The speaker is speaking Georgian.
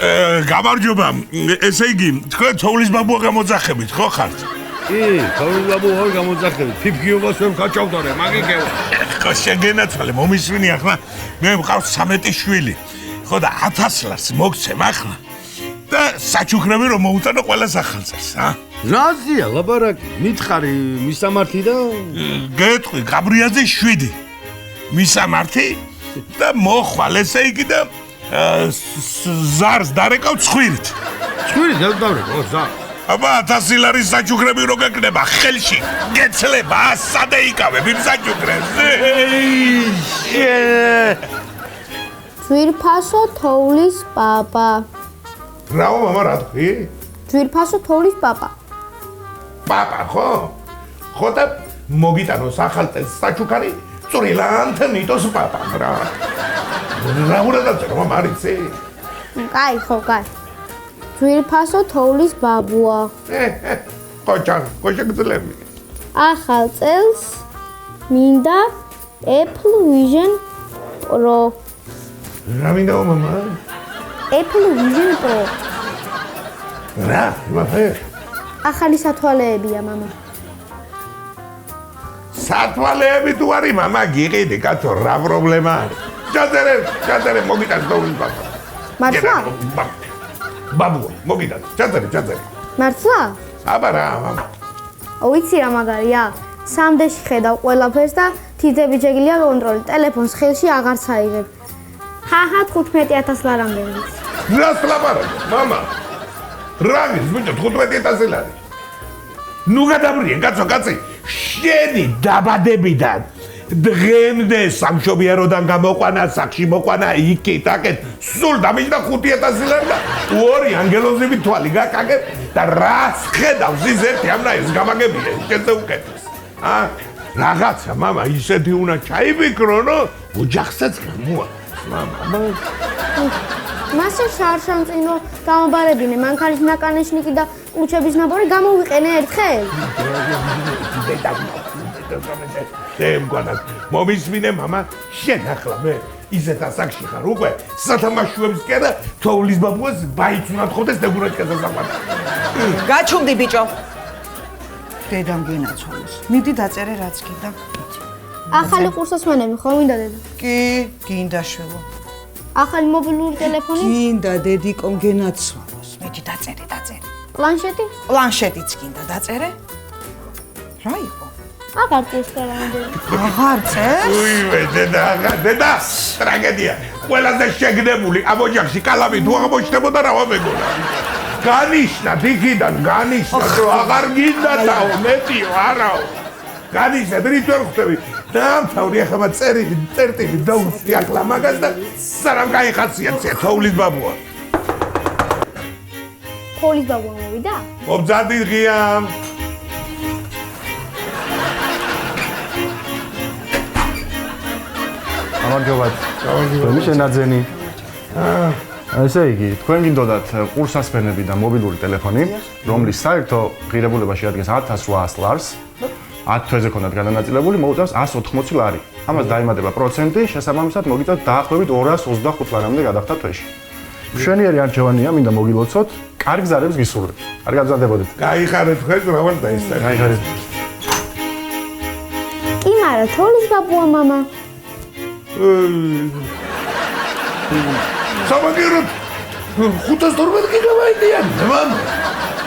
გამარჯობა, ესე იგი, თქვენ თოვლის ბაბუა გამოძახებით, ხო ხართ? კი, თოვლის ბაბუა ვარ გამოძახებით. ფიფქიობას ვერ გაჭავდარე, მაგიგევა. ხო, შეგენაცვალე, მომისვინი ახლა, მე მყავს 13 შვილი. ხო და 1000 ლარს მოგცემ ახლა. და საჩუქრები რომ მოუტანო ყველას ახალწელს, რაზია, ლაბარაკი, მითხარი მისამართი და გეტყვი, გაბრიაძე 7. მისამართი და მოხვალ, ესე იგი და ზარს დარეკავ ცხვირით. ცხვირით ეს დავრეკო, ზარს. აბა 1000 ლარის საჩუქრები რო გეკნება ხელში, გეცლება, სადე იკავებ იმ საჩუქრებს. ძვირფასო თოვლის პაპა. რაო მამა რა თქვი? ძვირფასო თოვლის პაპა. პაპა ხო? ხო და მოგიტანოს ახალწელს საჩუქარი, წვრილანთ ნიტოს პაპა რა. რა უნდა დაწერო მამა არიცი? კაი, ხო, კაი. ძვირფასო თოვლის ბაბუა. ხო შეგძლები. ახალ წელს მინდა Apple Vision Pro. რა მინდა მამა? Apple Vision Pro. რა? მაფე? ახალი სათვალეებია, მამა. სათვალეები თუ არის, მამა გიყიდი, კაცო, რა პრობლემა არის? ჩაწერე, მოგიტან თოვლის ბაბა. მართლა? ბაბუა, მოგიტან, ჩაწერე. მართლა? აბა რა, მამა. ვიცი რა მაგარია? სამდეში ხედავ ყველაფერს და თითები შეგიძლია კონტროლი. ტელეფონს ხელში აღარც აიღებ. ჰაჰა 15000 ლარამდე ვიცი. რას ლაპარაკობ, მამა? რამის, ბიჭო, 15000 ლარი. ნუ გადაბრიე, კაცი, შენი დაბადებიდან დღემდე სამშობიაროდან გამოყვანა, სახში მოყვანა, იქით, აქეთ, სულ დამიჯდა 5000 ლარი და ორი ანგელოზები თვალი გაკაკებ და რას ხედავს ის ერთი ამნაირს გამაგებია, შენზე უკეთეს. რაღაცა, მამა, ისეთი უნდა ჩაიფიქრო, რომ ოჯახსაც გამოაქვს, მამა. მასე შარშანწინო გამაბარებინე, მანქანის ნაკანეშნიკი და კუჩების ნაბორი გამოვიყენე ერთხელ. მომისმინე მამა, შენ ახლა მე ისეთ ასაკში ხარ უკვე, სათამაშოებს კი და თოვლის ბაბუას ბაიც უნდა თხოვდეს დეგურაჭკაზე საყვარდა. გაჩუმდი ბიჭო. დედამ გენაცვალოს. მიდი დაწერე რაც გინდა. ახალი ყურსასმენები ხომ მინდა დედა? კი, გინდა შვილო. ახალი მობილური ტელეფონი? გინდა დედიკომ გენაცვალოს. მიდი დაწერე. პლანშეტი? პლანშეტიც გინდა დაწერე. რა იყო? აღარ წეს რა. აღარ წეს? უიმე, დედა, ტრაგედია. ყველაზე შეგნებული ამ ოჯახში კალამი თუ აღმოჩნდებოდა რა ვამეგონა. განიშნა თიქიდან, რომ აღარ გინდა თაო, მეტიო, არაო. განიშნა, დრით ვერ ხვდები. დამთავრი ახლა წერტილი დაუსვი ახლა მაგას და სანამ გაიხაციაცია თოვლის ბაბუა. თოვლის ბაბუა მოვიდა? მომძადი ღია. გამარჯობა. თქვენი შენაძენი. ესე იგი, თქვენ გინდოდათ ყურსასმენები და მობილური ტელეფონი, რომლის საერთო ღირებულება შეადგენს 1800 ლარს. 10 თვეზე ქონდათ გადანაწილებული, მოუწევს 180 ლარი. ამას დაემატება პროცენტი, შესაბამისად მოგიწევთ დაახლოებით 225 ლარამდე გადახდა თვეში. მშვენიერი არჩევანია, მინდა მოგილოცოთ, კარგ გზარებს გისურვებთ. არ გაგზადებოდეთ. გაიხარეთ თქვენ რა დაისწრე. გაიხარეთ. კი, მარა თოვლის ბაბუა მამა. სამაგიეროდ 512 გიგაბაიტიანი, მამა.